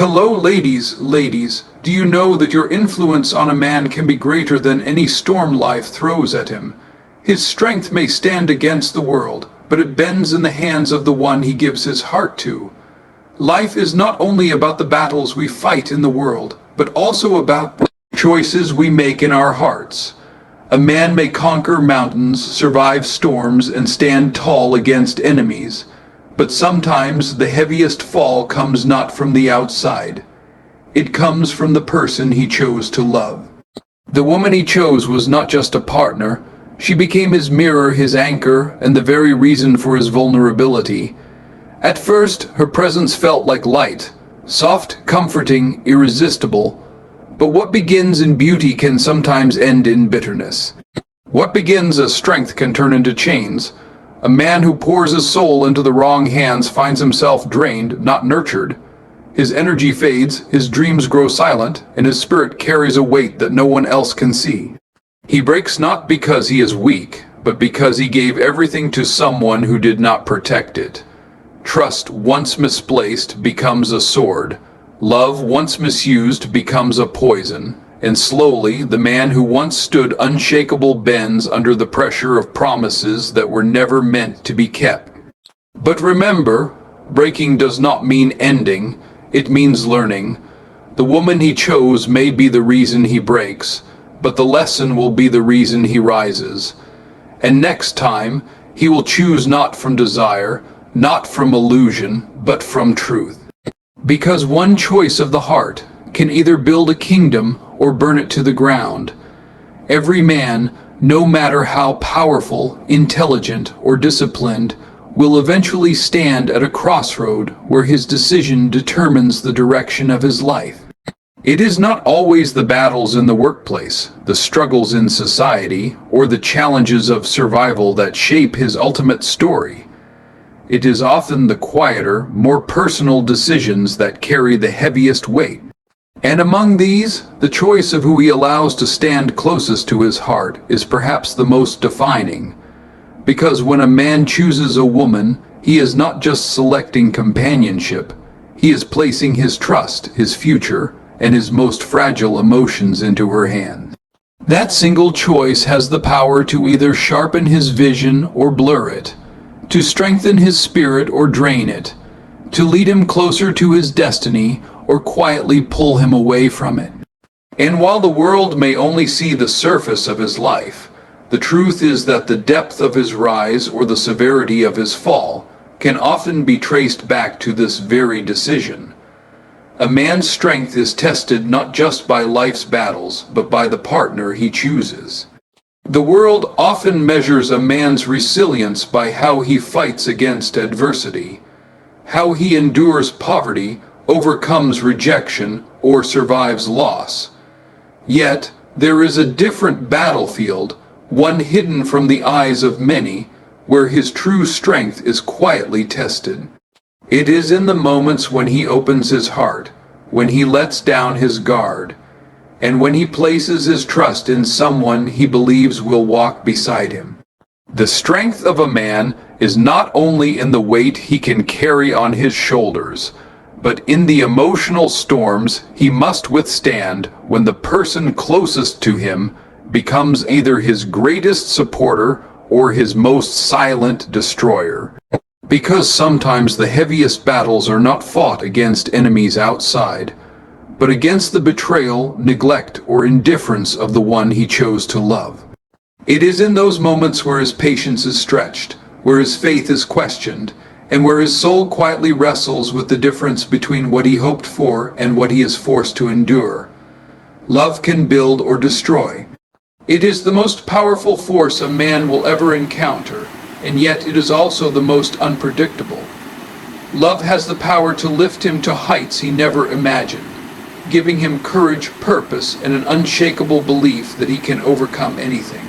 Hello, ladies. Do you know that your influence on a man can be greater than any storm life throws at him? His strength may stand against the world, but it bends in the hands of the one he gives his heart to. Life is not only about the battles we fight in the world, but also about the choices we make in our hearts. A man may conquer mountains, survive storms, and stand tall against enemies. But sometimes the heaviest fall comes not from the outside. It comes from the person he chose to love. The woman he chose was not just a partner. She became his mirror, his anchor, and the very reason for his vulnerability. At first, her presence felt like light, soft, comforting, irresistible. But what begins in beauty can sometimes end in bitterness. What begins as strength can turn into chains. A man who pours his soul into the wrong hands finds himself drained, not nurtured. His energy fades, his dreams grow silent, and his spirit carries a weight that no one else can see. He breaks not because he is weak, but because he gave everything to someone who did not protect it. Trust, once misplaced, becomes a sword. Love, once misused, becomes a poison. And slowly, the man who once stood unshakable bends under the pressure of promises that were never meant to be kept. But remember, breaking does not mean ending, it means learning. The woman he chose may be the reason he breaks, but the lesson will be the reason he rises. And next time, he will choose not from desire, not from illusion, but from truth. Because one choice of the heart can either build a kingdom or burn it to the ground. Every man, no matter how powerful, intelligent, or disciplined, will eventually stand at a crossroad where his decision determines the direction of his life. It is not always the battles in the workplace, the struggles in society, or the challenges of survival that shape his ultimate story. It is often the quieter, more personal decisions that carry the heaviest weight. And among these, the choice of who he allows to stand closest to his heart is perhaps the most defining. Because when a man chooses a woman, he is not just selecting companionship, he is placing his trust, his future, and his most fragile emotions into her hands. That single choice has the power to either sharpen his vision or blur it, to strengthen his spirit or drain it, to lead him closer to his destiny or quietly pull him away from it. And while the world may only see the surface of his life, the truth is that the depth of his rise or the severity of his fall can often be traced back to this very decision. A man's strength is tested not just by life's battles, but by the partner he chooses. The world often measures a man's resilience by how he fights against adversity, how he endures poverty, overcomes rejection, or survives loss. Yet, there is a different battlefield, one hidden from the eyes of many, where his true strength is quietly tested. It is in the moments when he opens his heart, when he lets down his guard, and when he places his trust in someone he believes will walk beside him. The strength of a man is not only in the weight he can carry on his shoulders, but in the emotional storms he must withstand when the person closest to him becomes either his greatest supporter or his most silent destroyer. Because sometimes the heaviest battles are not fought against enemies outside, but against the betrayal, neglect, or indifference of the one he chose to love. It is in those moments where his patience is stretched, where his faith is questioned, and where his soul quietly wrestles with the difference between what he hoped for and what he is forced to endure. Love can build or destroy. It is the most powerful force a man will ever encounter, and yet it is also the most unpredictable. Love has the power to lift him to heights he never imagined, giving him courage, purpose, and an unshakable belief that he can overcome anything.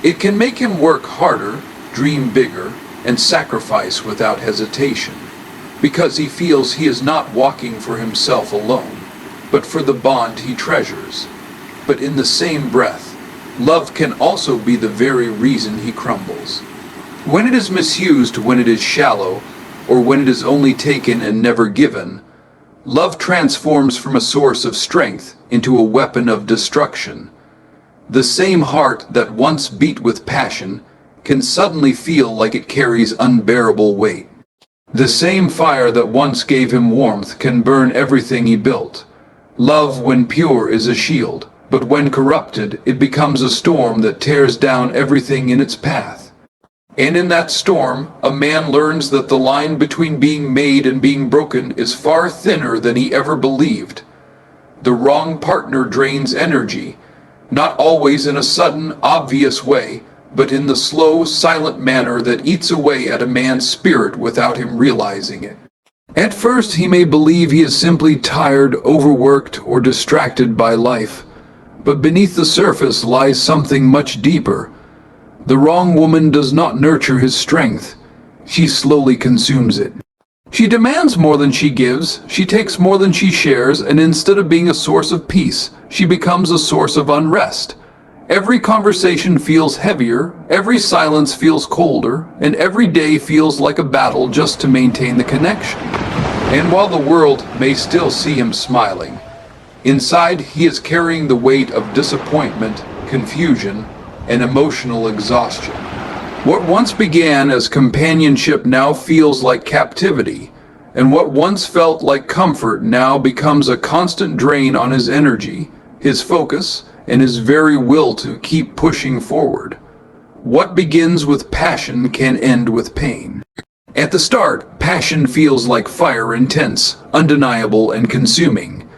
It can make him work harder, dream bigger, and sacrifice without hesitation, because he feels he is not walking for himself alone, but for the bond he treasures. But in the same breath, love can also be the very reason he crumbles. When it is misused, when it is shallow, or when it is only taken and never given, Love transforms from a source of strength into a weapon of destruction. The same heart that once beat with passion can suddenly feel like it carries unbearable weight. The same fire that once gave him warmth can burn everything he built. Love, when pure, is a shield, but when corrupted, it becomes a storm that tears down everything in its path. And in that storm, a man learns that the line between being made and being broken is far thinner than he ever believed. The wrong partner drains energy, not always in a sudden, obvious way, but in the slow, silent manner that eats away at a man's spirit without him realizing it. At first, he may believe he is simply tired, overworked, or distracted by life, but beneath the surface lies something much deeper. The wrong woman does not nurture his strength. She slowly consumes it. She demands more than she gives, she takes more than she shares, and instead of being a source of peace, she becomes a source of unrest. Every conversation feels heavier, every silence feels colder, and every day feels like a battle just to maintain the connection. And while the world may still see him smiling, inside he is carrying the weight of disappointment, confusion, and emotional exhaustion. What once began as companionship now feels like captivity, and what once felt like comfort now becomes a constant drain on his energy, his focus, and his very will to keep pushing forward. What begins with passion can end with pain. At the start, passion feels like fire, intense, undeniable, and consuming.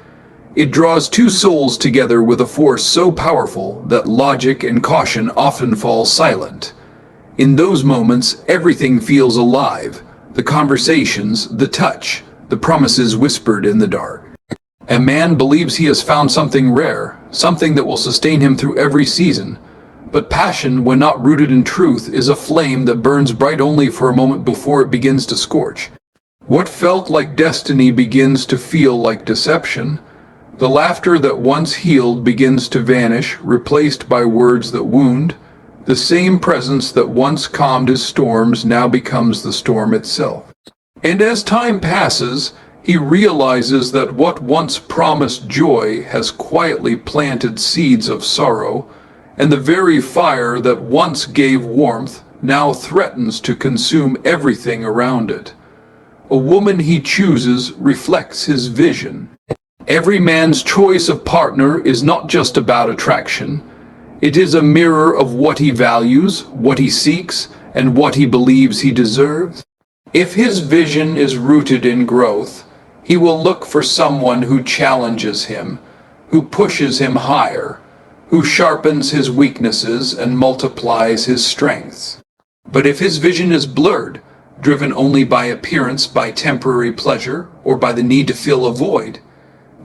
It draws two souls together with a force so powerful that logic and caution often fall silent. In those moments, everything feels alive. The conversations, the touch, the promises whispered in the dark. A man believes he has found something rare, something that will sustain him through every season. But passion, when not rooted in truth, is a flame that burns bright only for a moment before it begins to scorch. What felt like destiny begins to feel like deception. The laughter that once healed begins to vanish, replaced by words that wound. The same presence that once calmed his storms now becomes the storm itself. And as time passes, he realizes that what once promised joy has quietly planted seeds of sorrow, and the very fire that once gave warmth now threatens to consume everything around it. A woman he chooses reflects his vision. Every man's choice of partner is not just about attraction. It is a mirror of what he values, what he seeks, and what he believes he deserves. If his vision is rooted in growth, he will look for someone who challenges him, who pushes him higher, who sharpens his weaknesses and multiplies his strengths. But if his vision is blurred, driven only by appearance, by temporary pleasure, or by the need to fill a void,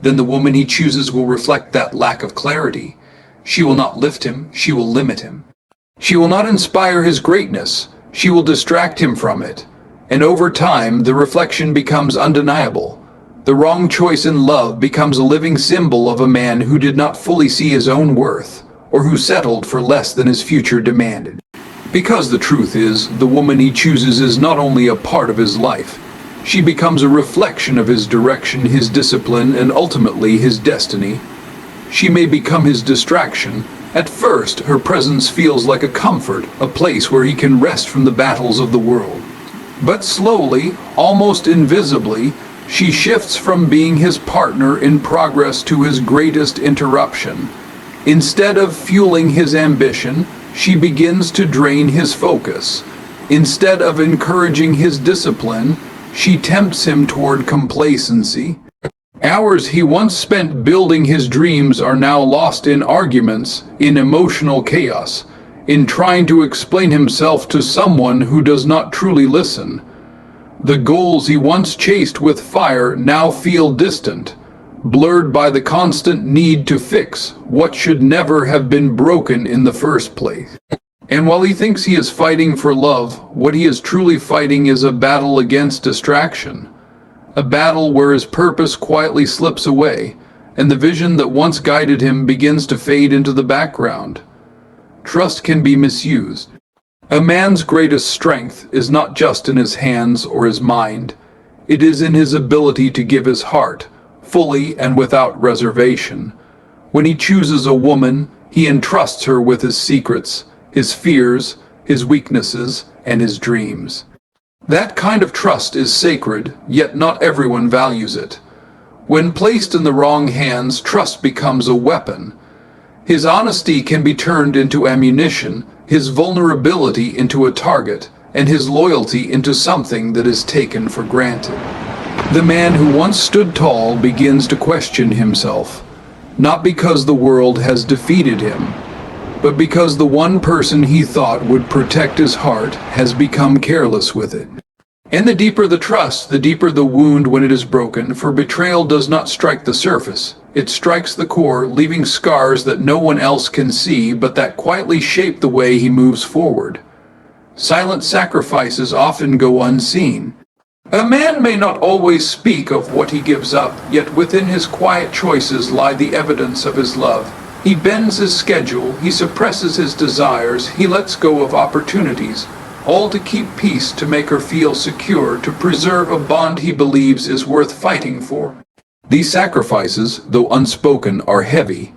then the woman he chooses will reflect that lack of clarity. She will not lift him, she will limit him. She will not inspire his greatness, she will distract him from it. And over time, the reflection becomes undeniable. The wrong choice in love becomes a living symbol of a man who did not fully see his own worth, or who settled for less than his future demanded. Because the truth is, the woman he chooses is not only a part of his life, she becomes a reflection of his direction, his discipline, and ultimately his destiny. She may become his distraction. At first, her presence feels like a comfort, a place where he can rest from the battles of the world. But slowly, almost invisibly, she shifts from being his partner in progress to his greatest interruption. Instead of fueling his ambition, she begins to drain his focus. Instead of encouraging his discipline, she tempts him toward complacency. Hours he once spent building his dreams are now lost in arguments, in emotional chaos, in trying to explain himself to someone who does not truly listen. The goals he once chased with fire now feel distant, blurred by the constant need to fix what should never have been broken in the first place. And while he thinks he is fighting for love, what he is truly fighting is a battle against distraction. A battle where his purpose quietly slips away, and the vision that once guided him begins to fade into the background. Trust can be misused. A man's greatest strength is not just in his hands or his mind. It is in his ability to give his heart fully and without reservation. When he chooses a woman, he entrusts her with his secrets, his fears, his weaknesses, and his dreams. That kind of trust is sacred, yet not everyone values it. When placed in the wrong hands, trust becomes a weapon. His honesty can be turned into ammunition, his vulnerability into a target, and his loyalty into something that is taken for granted. The man who once stood tall begins to question himself, not because the world has defeated him, but because the one person he thought would protect his heart has become careless with it. And the deeper the trust, the deeper the wound when it is broken, for betrayal does not strike the surface. It strikes the core, leaving scars that no one else can see, but that quietly shape the way he moves forward. Silent sacrifices often go unseen. A man may not always speak of what he gives up, yet within his quiet choices lie the evidence of his love. He bends his schedule, he suppresses his desires, he lets go of opportunities, all to keep peace, to make her feel secure, to preserve a bond he believes is worth fighting for. These sacrifices, though unspoken, are heavy.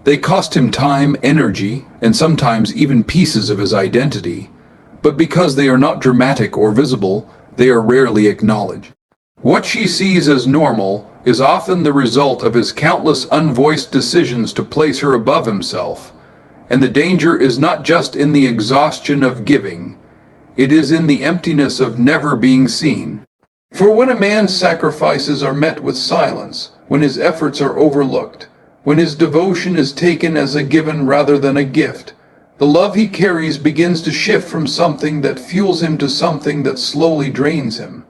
They cost him time, energy, and sometimes even pieces of his identity. But because they are not dramatic or visible, they are rarely acknowledged. What she sees as normal is often the result of his countless unvoiced decisions to place her above himself. And the danger is not just in the exhaustion of giving, it is in the emptiness of never being seen. For when a man's sacrifices are met with silence, when his efforts are overlooked, when his devotion is taken as a given rather than a gift, the love he carries begins to shift from something that fuels him to something that slowly drains him.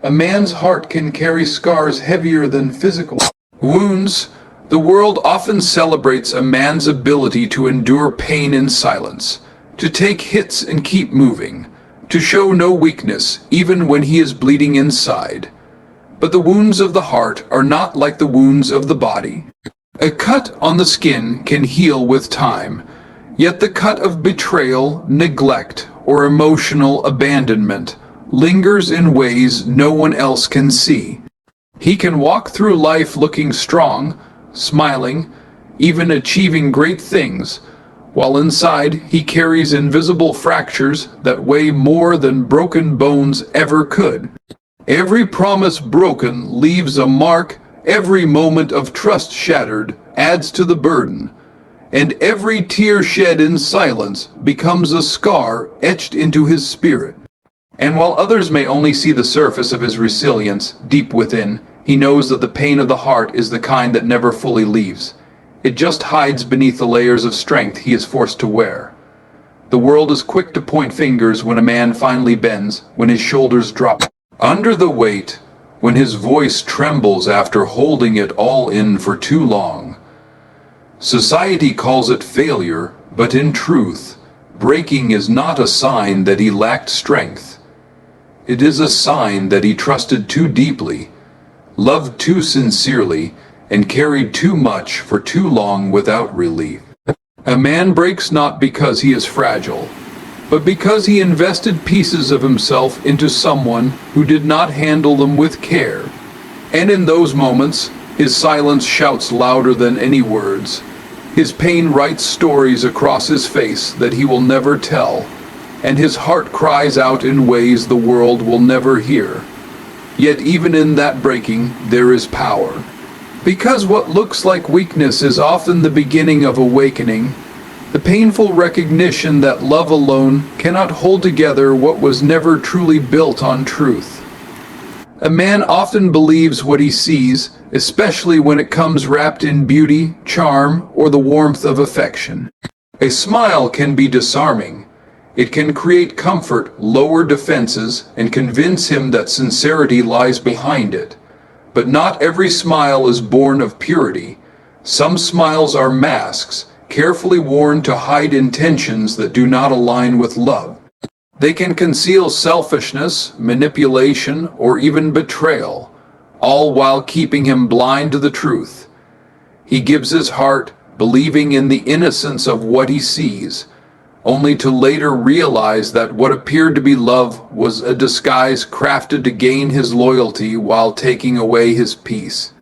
A man's heart can carry scars heavier than physical wounds. The world often celebrates a man's ability to endure pain in silence, to take hits and keep moving, to show no weakness even when he is bleeding inside. But the wounds of the heart are not like the wounds of the body. A cut on the skin can heal with time, yet the cut of betrayal, neglect, or emotional abandonment lingers in ways no one else can see. He can walk through life looking strong, smiling, even achieving great things, while inside he carries invisible fractures that weigh more than broken bones ever could. Every promise broken leaves a mark, every moment of trust shattered adds to the burden, and every tear shed in silence becomes a scar etched into his spirit. And while others may only see the surface of his resilience, deep within, he knows that the pain of the heart is the kind that never fully leaves. It just hides beneath the layers of strength he is forced to wear. The world is quick to point fingers when a man finally bends, when his shoulders drop under the weight, when his voice trembles after holding it all in for too long. Society calls it failure, but in truth, breaking is not a sign that he lacked strength. It is a sign that he trusted too deeply, loved too sincerely, and carried too much for too long without relief. A man breaks not because he is fragile, but because he invested pieces of himself into someone who did not handle them with care. And in those moments, his silence shouts louder than any words. His pain writes stories across his face that he will never tell, and his heart cries out in ways the world will never hear. Yet even in that breaking, there is power. Because what looks like weakness is often the beginning of awakening, the painful recognition that love alone cannot hold together what was never truly built on truth. A man often believes what he sees, especially when it comes wrapped in beauty, charm, or the warmth of affection. A smile can be disarming. It can create comfort, lower defenses, and convince him that sincerity lies behind it. But not every smile is born of purity. Some smiles are masks, carefully worn to hide intentions that do not align with love. They can conceal selfishness, manipulation, or even betrayal, all while keeping him blind to the truth. He gives his heart, believing in the innocence of what he sees, only to later realize that what appeared to be love was a disguise crafted to gain his loyalty while taking away his peace.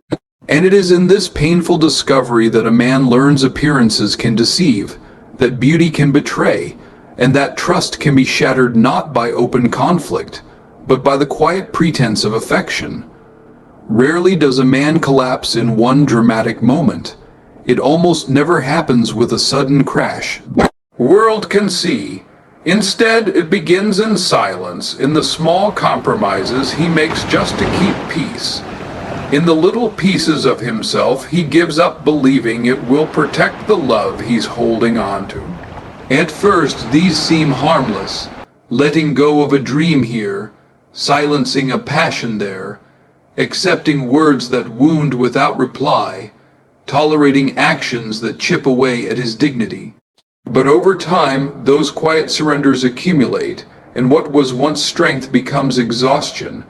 And it is in this painful discovery that a man learns appearances can deceive, that beauty can betray, and that trust can be shattered not by open conflict, but by the quiet pretense of affection. Rarely does a man collapse in one dramatic moment. It almost never happens with a sudden crash. The world can see. Instead, it begins in silence, in the small compromises he makes just to keep peace. In the little pieces of himself he gives up believing it will protect the love he's holding on to. At first, these seem harmless, letting go of a dream here, silencing a passion there, accepting words that wound without reply, tolerating actions that chip away at his dignity. But over time, those quiet surrenders accumulate, and what was once strength becomes exhaustion.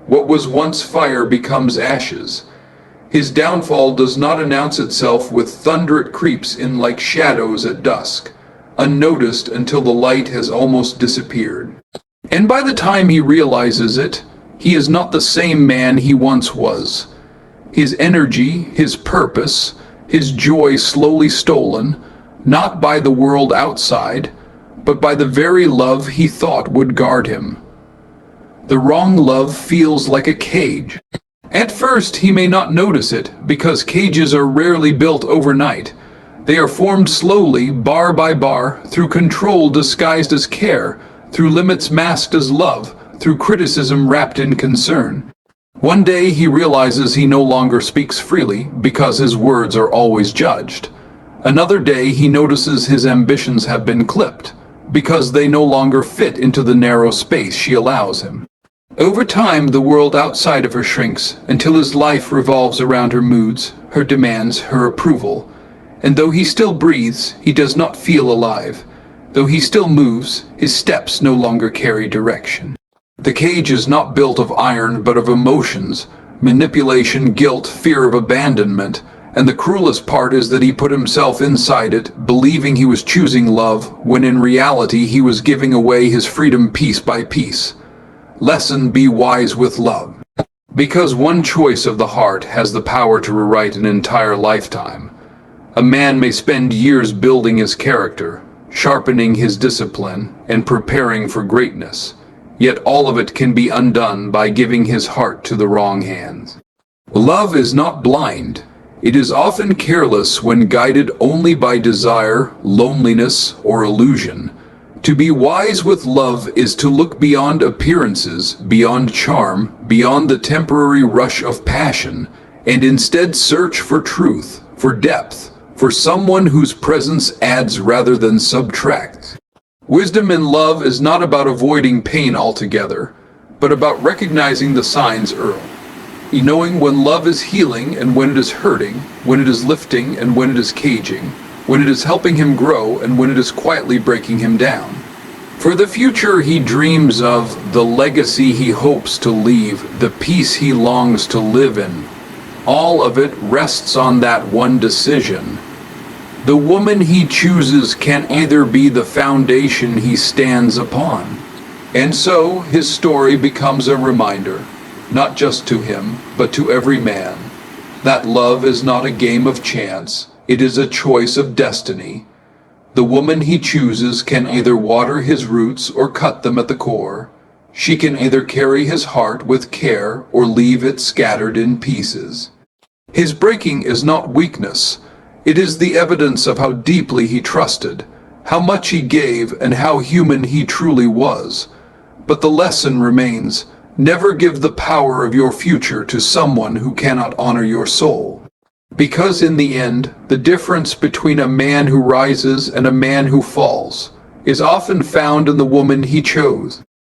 What was once fire becomes ashes. His downfall does not announce itself with thunder. It creeps in like shadows at dusk, unnoticed until the light has almost disappeared. And by the time he realizes it, he is not the same man he once was. His energy, his purpose, his joy slowly stolen, not by the world outside, but by the very love he thought would guard him. The wrong love feels like a cage. At first he may not notice it, because cages are rarely built overnight. They are formed slowly, bar by bar, through control disguised as care, through limits masked as love, through criticism wrapped in concern. One day he realizes he no longer speaks freely, because his words are always judged. Another day he notices his ambitions have been clipped, because they no longer fit into the narrow space she allows him. Over time, the world outside of her shrinks, until his life revolves around her moods, her demands, her approval. And though he still breathes, he does not feel alive. Though he still moves, his steps no longer carry direction. The cage is not built of iron, but of emotions, manipulation, guilt, fear of abandonment. And the cruelest part is that he put himself inside it, believing he was choosing love, when in reality he was giving away his freedom piece by piece. Lesson: be wise with love. Because one choice of the heart has the power to rewrite an entire lifetime. A man may spend years building his character, sharpening his discipline, and preparing for greatness. Yet all of it can be undone by giving his heart to the wrong hands. Love is not blind. It is often careless when guided only by desire, loneliness, or illusion. To be wise with love is to look beyond appearances, beyond charm, beyond the temporary rush of passion, and instead search for truth, for depth, for someone whose presence adds rather than subtracts. Wisdom in love is not about avoiding pain altogether, but about recognizing the signs early. Knowing when love is healing and when it is hurting, when it is lifting and when it is caging, when it is helping him grow and when it is quietly breaking him down. For the future he dreams of, the legacy he hopes to leave, the peace he longs to live in. All of it rests on that one decision. The woman he chooses can either be the foundation he stands upon. And so his story becomes a reminder, not just to him, but to every man, that love is not a game of chance, it is a choice of destiny. The woman he chooses can either water his roots or cut them at the core. She can either carry his heart with care or leave it scattered in pieces. His breaking is not weakness, it is the evidence of how deeply he trusted, how much he gave, and how human he truly was. But the lesson remains: never give the power of your future to someone who cannot honor your soul. Because in the end, the difference between a man who rises and a man who falls is often found in the woman he chose.